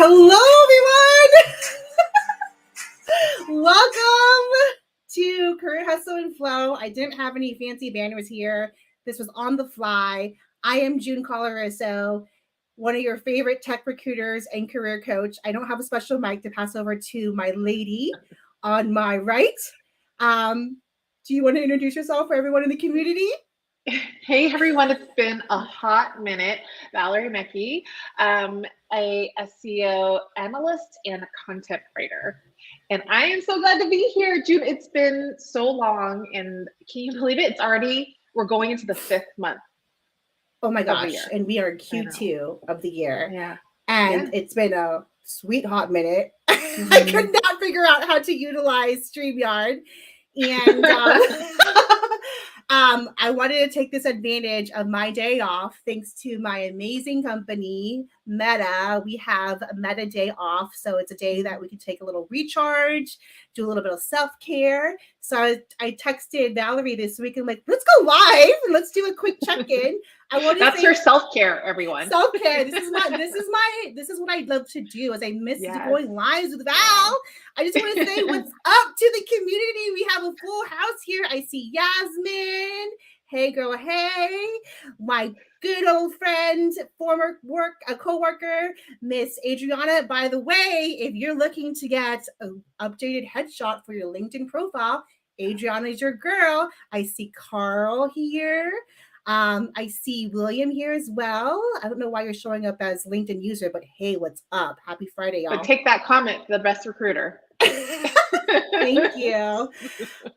Hello, everyone. Welcome to Career Hustle and Flow. I didn't have any fancy banners here. This was on the fly. I am June Coloriso, one of your favorite tech recruiters and career coach. I don't have a special mic to pass over to my lady on my right. Do you want to introduce yourself for everyone in the community? Hey everyone, it's been a hot minute. Valerie Mecki, a SEO analyst and a content writer. And I am so glad to be here, June. It's been so long, and can you believe it? We're going into the 5th month. Oh my gosh, and we are Q2 of the year. Yeah. And It's been a sweet hot minute. Mm-hmm. I could not figure out how to utilize StreamYard. And I wanted to take this advantage of my day off thanks to my amazing company, Meta. We have a Meta day off. So it's a day that we can take a little recharge, do a little bit of self-care. So I texted Valerie this week and I'm like, let's go live and let's do a quick check-in. That's her self-care, everyone. Self-care. This is what I love to do. As I miss going lives with Val, I just want to say what's up to the community. We have a full house here. I see Yasmin. Hey girl, hey. My good old friend, former co-worker, Miss Adriana. By the way, if you're looking to get an updated headshot for your LinkedIn profile, Adriana is your girl. I see Carl here. I see William here as well. I don't know why you're showing up as LinkedIn user, but hey, what's up? Happy Friday, y'all. But take that comment, the best recruiter. Thank you.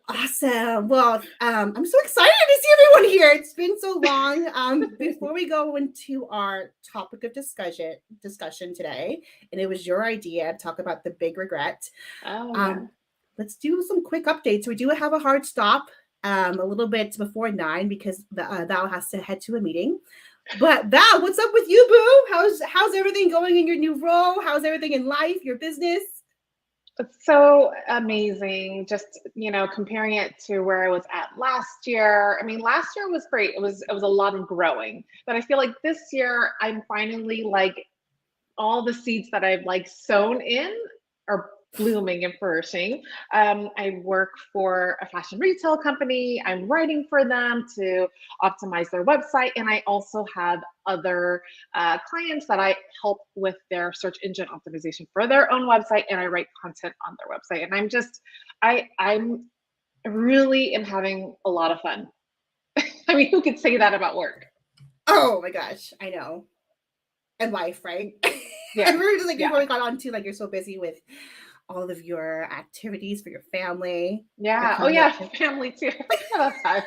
Awesome. Well, I'm so excited to see everyone here. It's been so long. Before we go into our topic of discussion today, and it was your idea to talk about the big regret. Let's do some quick updates. We do have a hard stop a little bit before 9 because Val has to head to a meeting. But Val, what's up with you, boo? How's everything going in your new role? How's everything in life, your business? It's so amazing. Just, comparing it to where I was at last year. I mean, last year was great. It was a lot of growing, but I feel like this year I'm finally all the seeds that I've sown in are blooming and flourishing. I work for a fashion retail company. I'm writing for them to optimize their website. And I also have other clients that I help with their search engine optimization for their own website. And I write content on their website. And I'm really am having a lot of fun. I mean, who could say that about work? Oh my gosh, I know. And life, right? Yeah. And we were just before we got on to you're so busy with all of your activities for your family. Yeah. Oh yeah, family too. I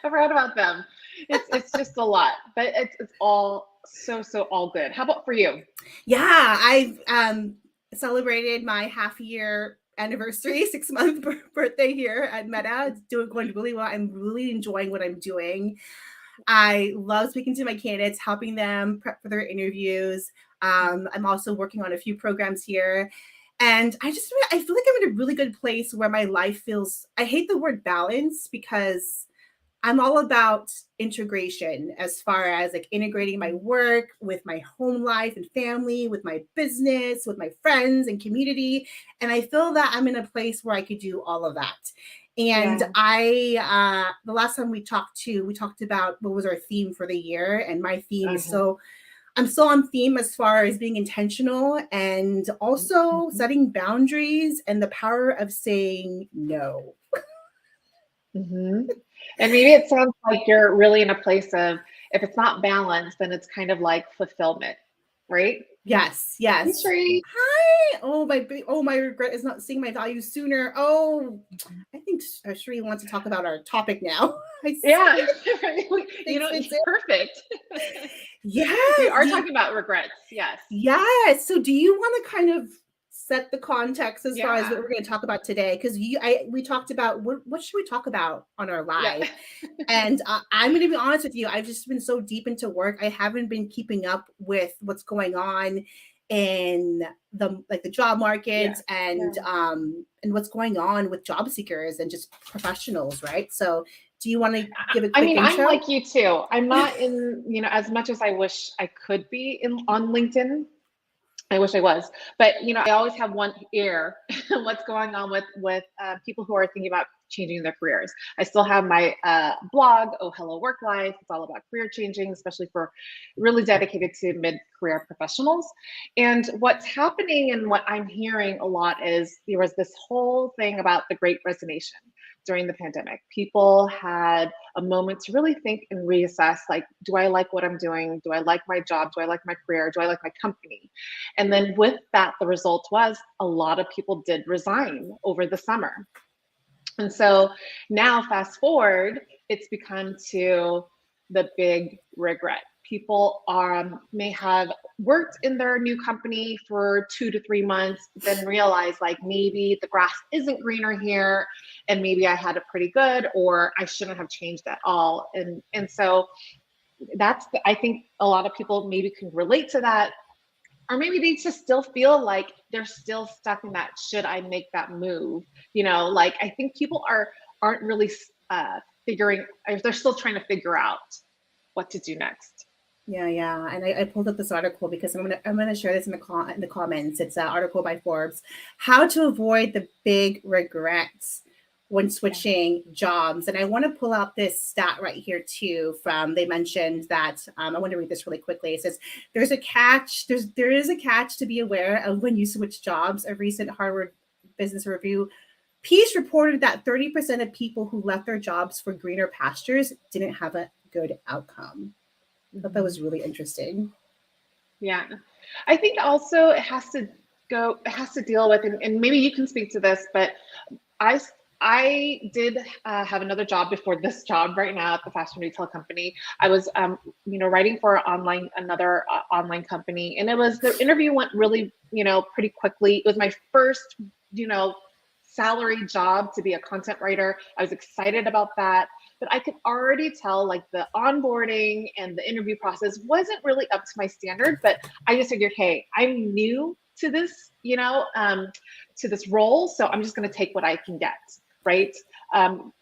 forgot about them. It's just a lot, but it's all so all good. How about for you? Yeah, I've celebrated my half-year anniversary, 6-month birthday here at Meta. It's going really well. I'm really enjoying what I'm doing. I love speaking to my candidates, helping them prep for their interviews. I'm also working on a few programs here. And I feel like I'm in a really good place where my life feels, I hate the word balance because I'm all about integration as far as integrating my work with my home life and family, with my business, with my friends and community. And I feel that I'm in a place where I could do all of that. And the last time we talked about what was our theme for the year. And my theme is I'm still on theme as far as being intentional and also setting boundaries and the power of saying no. And maybe it sounds like you're really in a place of, if it's not balanced, then it's kind of like fulfillment, right? Yes. Hey, Sheree. Hi. My regret is not seeing my values sooner. Oh, I think Sheree wants to talk about our topic now. Yeah. It's perfect. Yeah. We are talking about regrets. Yes. Yes. So do you want to kind of set the context as far as what we're going to talk about today? Because we talked about what should we talk about on our live? And I'm going to be honest with you. I've just been so deep into work. I haven't been keeping up with what's going on in the job market and what's going on with job seekers and just professionals, right? So do you want to give a quick intro? I'm like you too. I'm not in, as much as I wish I could be on LinkedIn. I wish I was, but I always have one ear on what's going on with people who are thinking about changing their careers. I still have my blog, Oh Hello Work Life. It's all about career changing, especially for really dedicated to mid-career professionals. And what's happening and what I'm hearing a lot is there was this whole thing about the Great Resignation during the pandemic. People had a moment to really think and reassess, like, do I like what I'm doing? Do I like my job? Do I like my career? Do I like my company? And then with that, the result was a lot of people did resign over the summer. And so now, fast forward, it's become to the big regret. People may have worked in their new company for 2 to 3 months, then realize like maybe the grass isn't greener here, and maybe I had it pretty good, or I shouldn't have changed at all. And so I think a lot of people maybe can relate to that, or maybe they just still feel like they're still stuck in that, should I make that move? Like, I think people aren't really figuring, they're still trying to figure out what to do next. Yeah. And I pulled up this article because I'm gonna share this in the comments. It's an article by Forbes, how to avoid the big regrets when switching jobs. And I want to pull out this stat right here too. They mentioned that I want to read this really quickly. It says there's a catch. There is a catch to be aware of when you switch jobs. A recent Harvard Business Review piece reported that 30% of people who left their jobs for greener pastures didn't have a good outcome. I thought that was really interesting. Yeah. I think also it has to deal with, and maybe you can speak to this, but I did have another job before this job right now at the fashion retail company. I was, writing for another online company, and the interview went really, pretty quickly. It was my first, salary job to be a content writer. I was excited about that, but I could already tell like the onboarding and the interview process wasn't really up to my standard. But I just figured, hey, I'm new to this, to this role, so I'm just going to take what I can get. Right?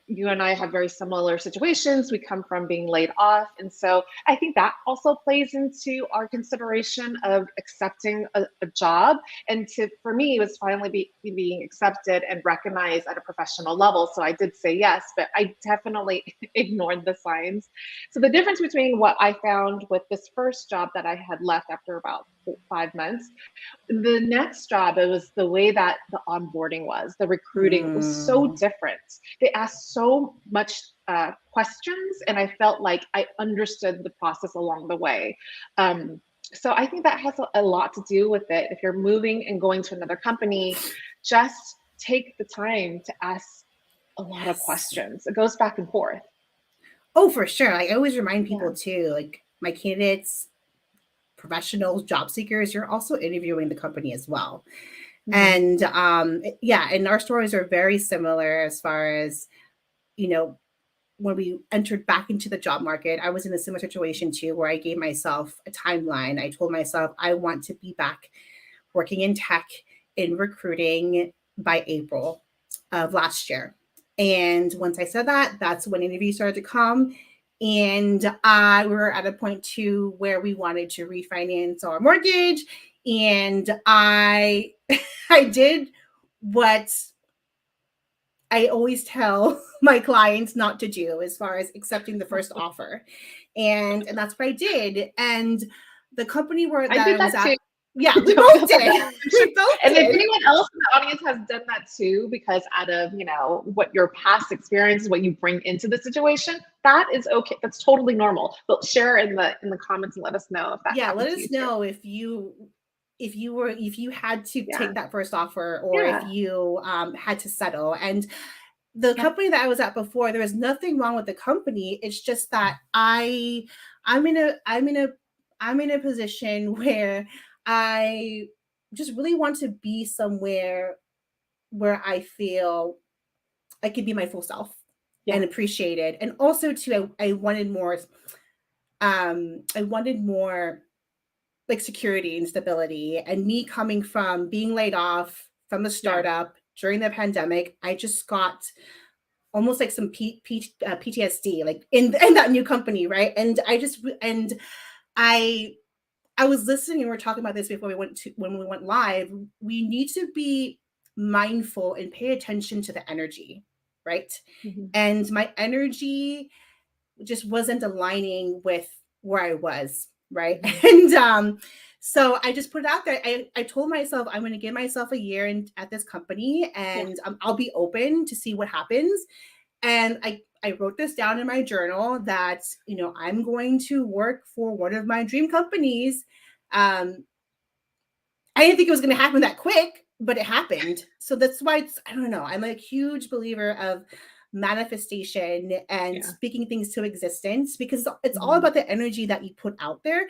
You and I have very similar situations. We come from being laid off. And so I think that also plays into our consideration of accepting a job. And for me, it was finally being accepted and recognized at a professional level. So I did say yes, but I definitely ignored the signs. So the difference between what I found with this first job that I had left after about 5 months, the next job, it was the way that the onboarding was, the recruiting was so different. They asked so much questions, and I felt like I understood the process along the way. So I think that has a lot to do with it. If you're moving and going to another company, just take the time to ask a lot of questions. It goes back and forth. Oh, for sure. I always remind people too, like my candidates, professionals, job seekers, you're also interviewing the company as well. Mm-hmm. And and our stories are very similar as far as, when we entered back into the job market. I was in a similar situation too, where I gave myself a timeline. I told myself I want to be back working in tech, in recruiting by April of last year. And once I said that, that's when interviews started to come. And we were at a point too where we wanted to refinance our mortgage. And I did what I always tell my clients not to do as far as accepting the first offer. And that's what I did. And the company where I did that too. Yeah, we both did. We both and did. If anyone else in the audience has done that too, because out of what your past experience, what you bring into the situation, that is okay. That's totally normal. But share in the comments and let us know if that. Yeah, let us know if you had to take that first offer, or if you had to settle. And the company that I was at before, there was nothing wrong with the company. It's just that I'm in a position where I just really want to be somewhere where I feel I could be my full self and appreciated. And also too, I wanted more like security and stability. And me coming from being laid off from a startup during the pandemic, I just got almost like some PTSD, like in that new company, right? And I I was listening and we are talking about this before when we went live. We need to be mindful and pay attention to the energy, right? Mhm. And my energy just wasn't aligning with where I was, right? And so I just put it out there. I told myself I'm going to give myself a year at this company, and I'll be open to see what happens. And I wrote this down in my journal that, I'm going to work for one of my dream companies. I didn't think it was going to happen that quick, but it happened. So that's why I don't know. I'm a huge believer of manifestation and speaking things to existence, because it's all about the energy that you put out there.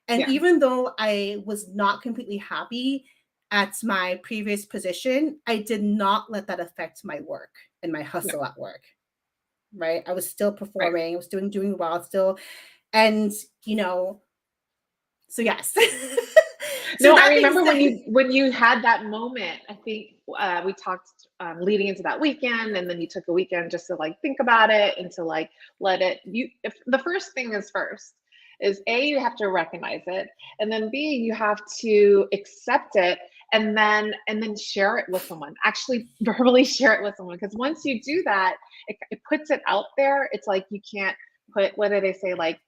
And even though I was not completely happy at my previous position, I did not let that affect my work and my hustle at work. Right. I was still performing. I was doing well still. And, so yes. So no, I remember when you had that moment. I think we talked leading into that weekend, and then you took a weekend just to like think about it and to like let it. If the first thing is A, you have to recognize it, and then B, you have to accept it, and then share it with someone. Actually, verbally share it with someone, because once you do that, it puts it out there. It's like you can't put, what do they say, like,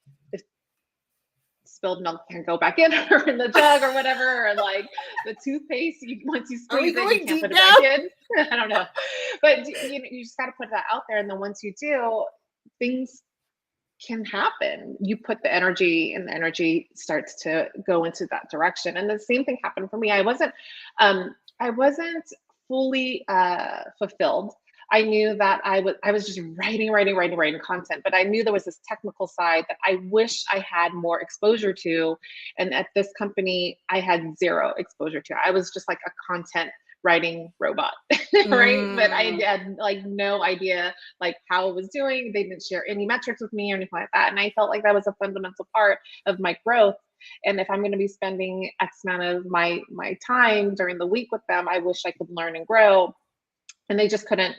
spilled milk can go back in or in the jug or whatever, or like the toothpaste, once you squeeze it, you can't put it back in. I don't know, but you just got to put that out there, and then once you do, things can happen. You put the energy, and the energy starts to go into that direction. And the same thing happened for me. I wasn't fully fulfilled. I knew that I was just writing content, but I knew there was this technical side that I wish I had more exposure to. And at this company, I had zero exposure to. I was just like a content writing robot, right? But I had like no idea like how it was doing. They didn't share any metrics with me or anything like that. And I felt like that was a fundamental part of my growth. And if I'm going to be spending X amount of my time during the week with them, I wish I could learn and grow. And they just couldn't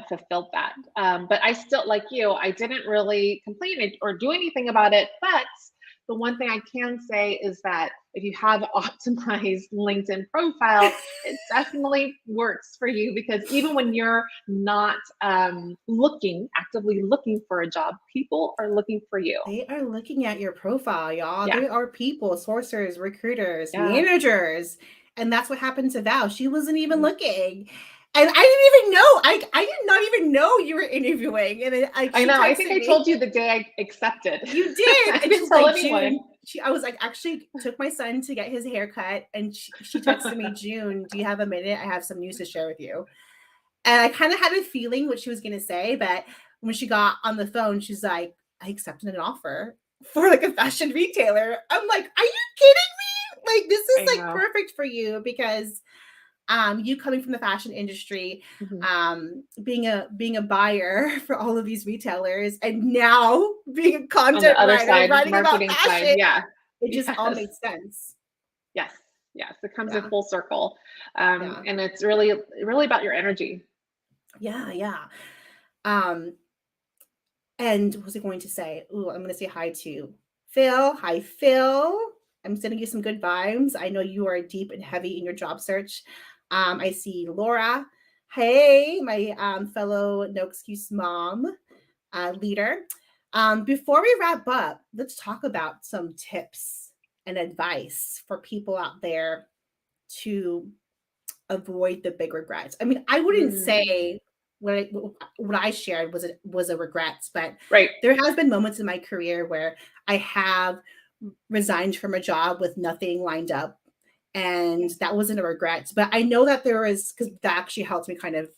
fulfill that. But I still, like you, I didn't really complain or do anything about it. But the one thing I can say is that if you have an optimized LinkedIn profile, it definitely works for you, because even when you're not actively looking for a job, people are looking for you. They are looking at your profile, y'all. There are people, sourcers, recruiters, managers. And that's what happened to Val. She wasn't even looking. And I didn't even know. I did not even know you were interviewing. And I know. I think I told you the day I accepted. You did. I didn't tell anyone. I was like, actually took my son to get his hair cut, and she texted me, June, do you have a minute? I have some news to share with you. And I kind of had a feeling what she was going to say, but when she got on the phone, she's like, I accepted an offer for like a fashion retailer. I'm like, are you kidding me? Like, this is like perfect for you, because you coming from the fashion industry, being a buyer for all of these retailers, and now being a content writer, writing about fashion, it just all made sense. Yes, it comes in full circle, and it's really about your energy. And what was I going to say? I'm going to say hi to Phil. Hi, Phil. I'm sending you some good vibes. I know you are deep and heavy in your job search. I see Laura. Hey, my fellow No Excuse Mom leader. Before we wrap up, let's talk about some tips and advice for people out there to avoid the big regrets. I mean, I wouldn't say what I shared was a regret, but there has been moments in my career where I have resigned from a job with nothing lined up. And that wasn't a regret, but I know that there was, because that actually helped me kind of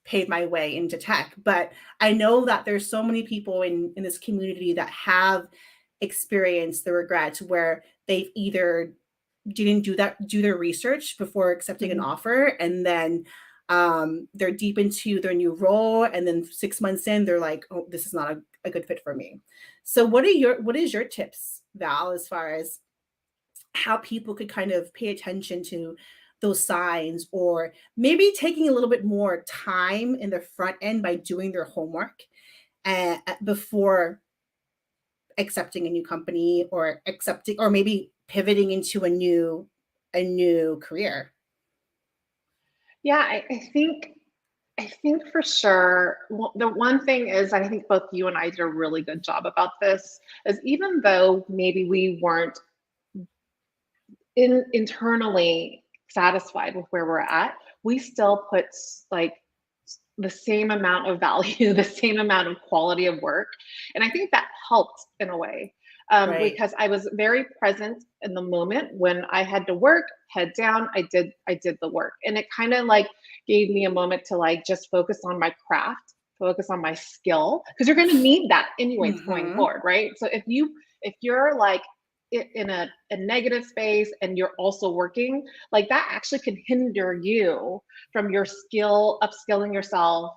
pave my way into tech. But I know that there's so many people in this community that have experienced the regret where they've either didn't do their research before accepting an offer, and then they're deep into their new role, and then 6 months in, they're like, oh, this is not a good fit for me. So what is your tips, Val, as far as how people could kind of pay attention to those signs, or maybe taking a little bit more time in the front end by doing their homework before accepting a new company or accepting or maybe pivoting into a new career? Yeah, I think for sure. The one thing is, I think both you and I did a really good job about this. Is even though maybe we weren't internally satisfied with where we're at, we still put like the same amount of value, the same amount of quality of work. And I think that helped in a way, Right. because I was very present in the moment when I had to work, head down, I did the work. And it kind of like gave me a moment to like just focus on my craft, focus on my skill, because you're going to need that anyways going Mm-hmm. forward, right? So if you're like in a negative space and you're also working, like that actually can hinder you from your skill, upskilling yourself,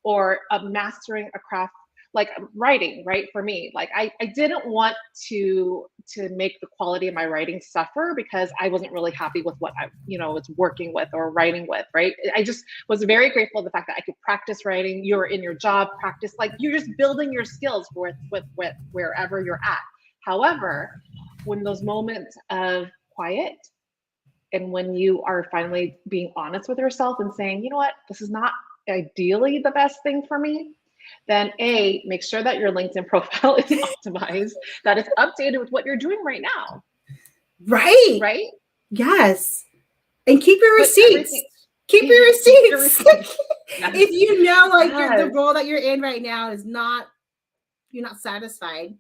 or mastering a craft like writing, right? For me, like I didn't want to make the quality of my writing suffer because I wasn't really happy with what I, was working with or writing with, right? I just was very grateful for the fact that I could practice writing. You're in your job, practice, like you're just building your skills with wherever you're at. However, when those moments of quiet and when you are finally being honest with yourself and saying, you know what, this is not ideally the best thing for me, then make sure that your LinkedIn profile is optimized, that it's updated with what you're doing right now. Right. Right. Yes. And keep your Put receipts. everything. Keep your receipts. Yes. If you know, like the Yes. role that you're in right now is not, you're not satisfied.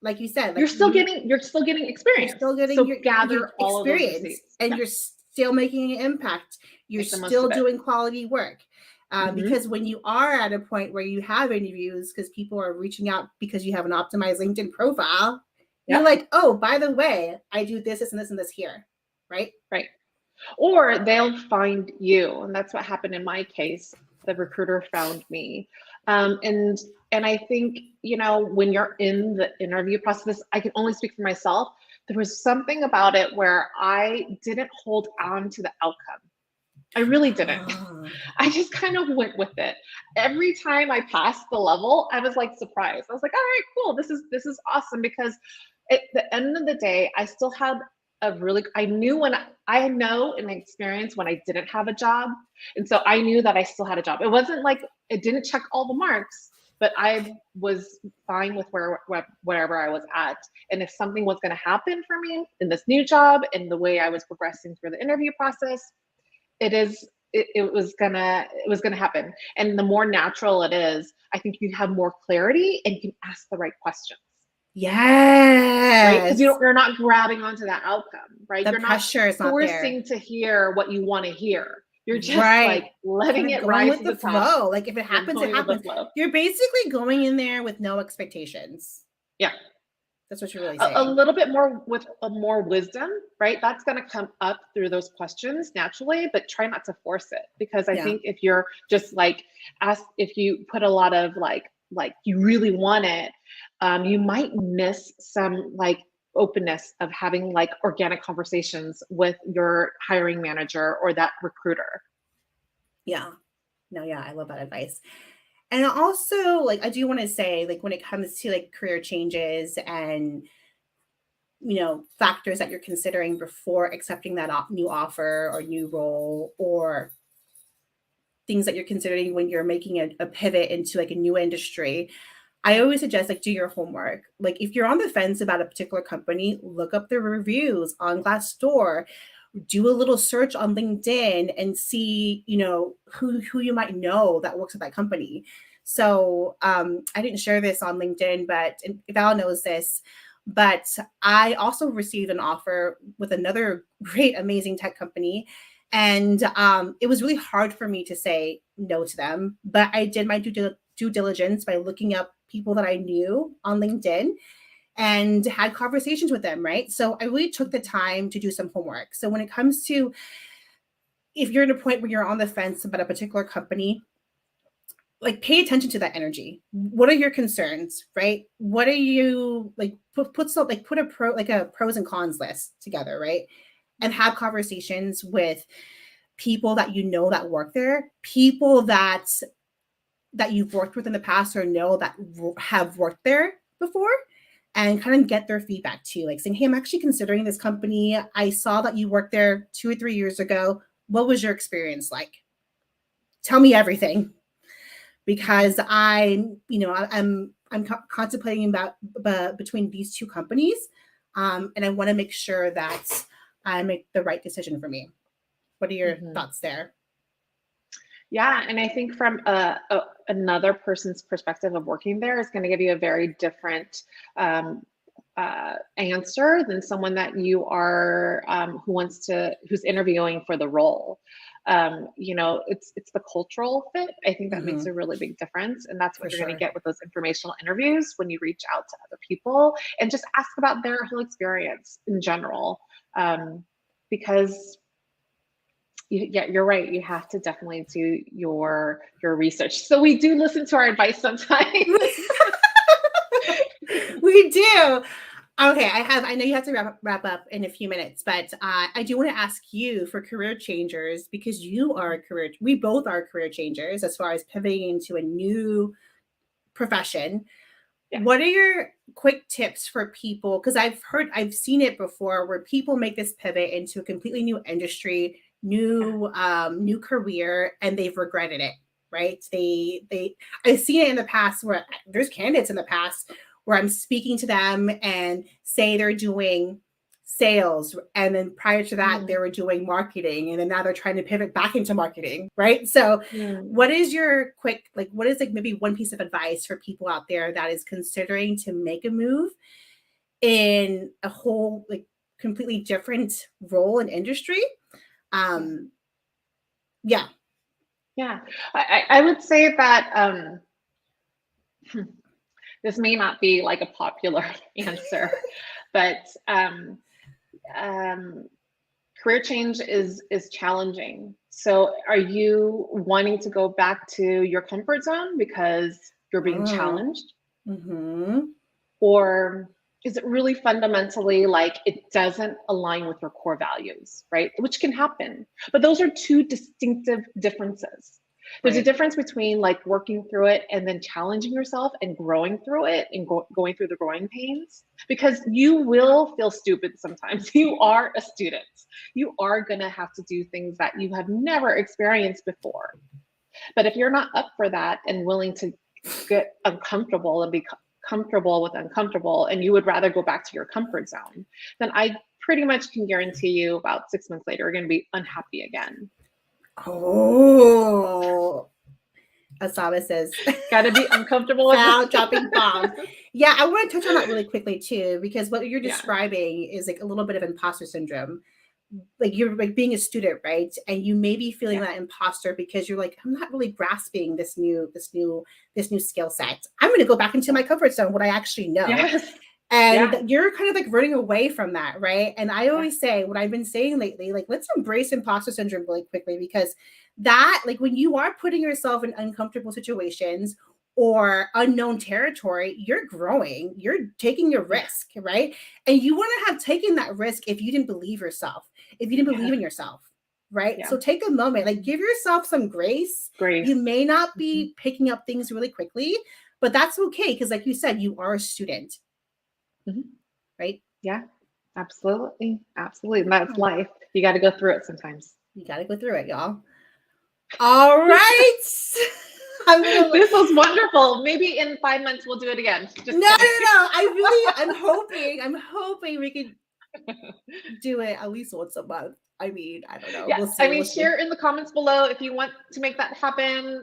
Like you said, like you're still getting you're experience. still getting So your gather all of those experience, receipts. and Yeah. you're still making an impact. You're Make the most of still it. doing quality work. Mhm. Because when you are at a point where you have interviews, because people are reaching out because you have an optimized LinkedIn profile, you're Yep. like, oh, by the way, I do this, this, and this, and this here, right? Right. Or they'll find you, and that's what happened in my case. The recruiter found me, and I think when you're in the interview process, I can only speak for myself. There was something about it where I didn't hold on to the outcome. I really didn't. Oh. I just kind of went with it. Every time I passed the level, I was like surprised. I was like, all right, cool. This is awesome, because at the end of the day, I still had I knew when I know in experience when I didn't have a job. And so I knew that I still had a job. It wasn't like it didn't check all the marks, but I was fine with wherever I was at. And if something was going to happen for me in this new job and the way I was progressing through the interview process, it was gonna happen. And the more natural it is, I think you have more clarity and you can ask the right questions. Right? Because Yes. you're not grabbing onto that outcome, right? The You're not pressure is not there. forcing to hear what you want to hear. You're just like Right. letting Kind of it going rise with to the the top. flow. Like if it You're happens, it going with the happens. flow. You're basically going in there with no expectations. Yeah. That's what you're really A saying. little bit more with more wisdom, right? That's going to come up through those questions naturally, but try not to force it, because I Yeah. think if you're just like if you put a lot of like you really want it, you might miss some like openness of having like organic conversations with your hiring manager or that recruiter. Yeah. No, yeah, I love that advice. And also, like, I do want to say, like, when it comes to like career changes and factors that you're considering before accepting that new offer or new role, or things that you're considering when you're making a pivot into like a new industry, I always suggest like do your homework. Like if you're on the fence about a particular company, look up the reviews on Glassdoor, do a little search on LinkedIn and see, who you might know that works at that company. So I didn't share this on LinkedIn, but Val knows this. But I also received an offer with another great, amazing tech company. And it was really hard for me to say no to them. But I did my due diligence by looking up people that I knew on LinkedIn and had conversations with them, right? So I really took the time to do some homework. So when it comes to if you're at a point where you're on the fence about a particular company, like pay attention to that energy. What are your concerns, right? What are you like put a pros and cons list together, right? And have conversations with people that you know that work there, people that you've worked with in the past or know that have worked there before, and kind of get their feedback too. Like saying, hey, I'm actually considering this company. I saw that you worked there 2 or 3 years ago. What was your experience like? Tell me everything. Because I'm contemplating about between these two companies, and I want to make sure that I make the right decision for me. What are your thoughts there? Yeah, and I think from another person's perspective of working there is going to give you a very different answer than someone that you are who's interviewing for the role. It's the cultural fit. I think that makes a really big difference, and that's what For you're going sure. to get with those informational interviews when you reach out to other people and just ask about their whole experience in general, because yeah, you're right. You have to definitely do your research. So we do listen to our advice sometimes. We do. Okay, I know you have to wrap up in a few minutes, but I do want to ask you for career changers, because we both are career changers as far as pivoting into a new profession. Yeah. What are your quick tips for people? Because I've seen it before where people make this pivot into a completely new industry, new career, and they've regretted it, right? I've seen it in the past where there's candidates in the past where I'm speaking to them and say they're doing sales, and then prior to that they were doing marketing, and then now they're trying to pivot back into marketing, right? So what is your quick, what is maybe one piece of advice for people out there that is considering to make a move in a whole completely different role and industry? Yeah. I would say that this may not be like a popular answer, but career change is challenging. So are you wanting to go back to your comfort zone because you're being challenged? Or is it really fundamentally like it doesn't align with your core values, right? Which can happen, but those are two distinctive differences. There's a difference between like working through it and then challenging yourself and growing through it and going through the growing pains, because you will feel stupid sometimes. You are a student. You are going to have to do things that you have never experienced before. But if you're not up for that and willing to get uncomfortable and be comfortable with uncomfortable, and you would rather go back to your comfort zone, then I pretty much can guarantee you about 6 months later, you're going to be unhappy again. Oh, Asaba says, got to be uncomfortable with dropping bombs. Yeah, I want to touch on that really quickly too, because what you're describing is like a little bit of imposter syndrome. Like you're like being a student, right? And you may be feeling that imposter because you're like, I'm not really grasping this new skill set. I'm going to go back into my comfort zone, what I actually know. Yes. And you're kind of like running away from that, right? And I always say, what I've been saying lately, like, let's embrace imposter syndrome really quickly, because that, like, when you are putting yourself in uncomfortable situations or unknown territory, you're growing, you're taking a risk, right? And you wouldn't have taken that risk if you didn't believe yourself, if you didn't believe in yourself, right? So take a moment, like give yourself some grace. You may not be picking up things really quickly, but that's okay, because like you said, you are a student. Right? Yeah, absolutely. Absolutely. And that's life. You got to go through it sometimes. You got to go through it, y'all. All right. This was wonderful. Maybe in 5 months we'll do it again. No. I'm hoping we could do it at least once a month. I mean, I don't know. Yeah. We'll see. Share in the comments below if you want to make that happen.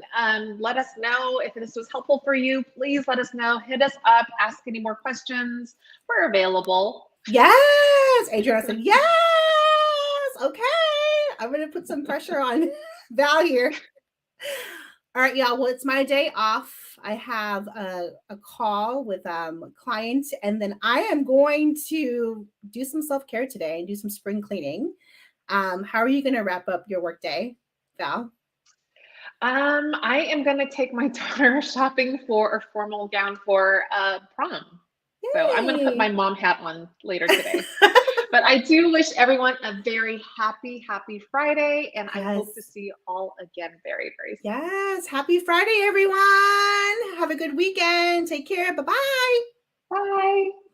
Let us know if this was helpful for you. Please let us know. Hit us up. Ask any more questions. We're available. Yes. Adriana said, yes. Okay. I'm going to put some pressure on Val here. All right, y'all. Well, it's my day off. I have a call with a client, and then I am going to do some self-care today and do some spring cleaning. How are you going to wrap up your workday, Val? I am going to take my daughter shopping for a formal gown for prom. Yay. So I'm going to put my mom hat on later today. But I do wish everyone a very happy Friday, and I hope to see you all again very, very soon. Yes, happy Friday, everyone. Have a good weekend. Take care. Bye-bye. Bye.